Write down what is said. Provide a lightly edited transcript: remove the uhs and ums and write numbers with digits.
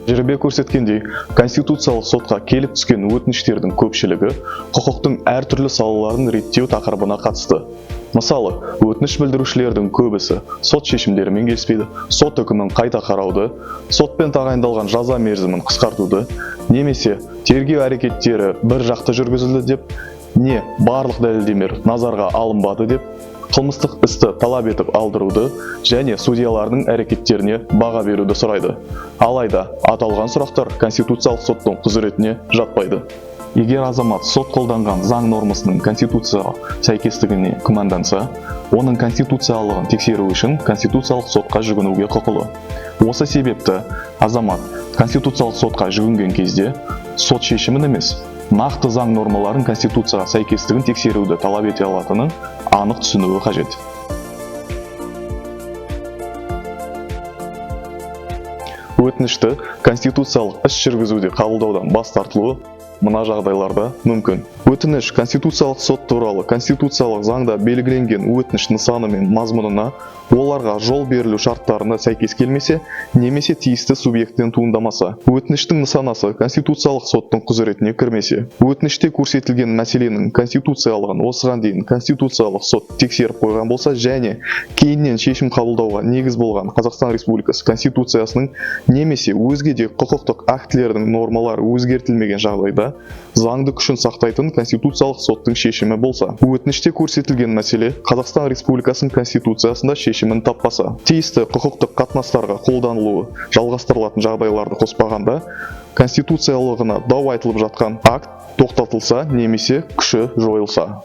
Тәжірибе көрсеткендей, конституциялық сотқа келіп түскен өтініштердің көпшілігі құқықтың әртүрлі салаларын реттеу тақырыбына қатысты. Мысалы, өтініш білдірушілердің көбісі сот шешімдерімен келіспейді, сот үкімін қайта қарауды, сотпен тағайындалған жаза мерзімін қысқартуды, немесе тергеу әрекеттері бір жақты жүргізілді деп, не барлық дәлелдемелер назарға алынбады деп, қылмыстық істі талап етіп алдыруды және судьялардың әрекеттеріне баға беруді сұрайды. Алайда, аталған сұрақтар Конституциялық соттың құзыретіне жатпайды. Егер азамат сот қолданған заң нормасының конституцияға сәйкестігіне күмәнданса, оның конституциялығын тексеру үшін Конституциялық сотқа жүгінуге құқылы. Осы себепті азамат Конституциялық сотқа жүгінген кезде сот шешімін емес, нақты заң нормаларын Конституцияға сәйкестігін тексеруді талап ете алатынын анық түсінуі қажет. Өтінішті конституциялық іс жүргізуде қабылдаудан бас тартылуы мына жағдайларда мүмкін. Өтініш Конституциялық сот туралы Конституциялық заңда белгіленген өтініш нысаны мен мазмұнына, оларға жол берілу шарттарына сәйкес келмесе, немесе тиісті субъекттен туындамаса, өтініштің нысанасы Конституциялық соттың құзыретіне кірмесе, өтініште көрсетілген мәселенің конституциялығын осыған дейін Конституциялық сот тексеріп қойған болса және кейіннен шешім қабылдауға негіз болған Қазақстан Республикасы Конституциясының немесе өзге де құқықтық актілердің нормалары өзгертілмеген жағдайда, заңды күшін сақтайтын Конституциялық соттың шешімі болса, өтініште көрсетілген мәселе Қазақстан Республикасының Конституциясында шешімін таппаса, тиісті құқықтық қатынастарға қолданылуы жалғастырылатын жағдайларды қоспағанда, конституциялығына дау айтылып жатқан акт тоқтатылса немесе күші жойылса.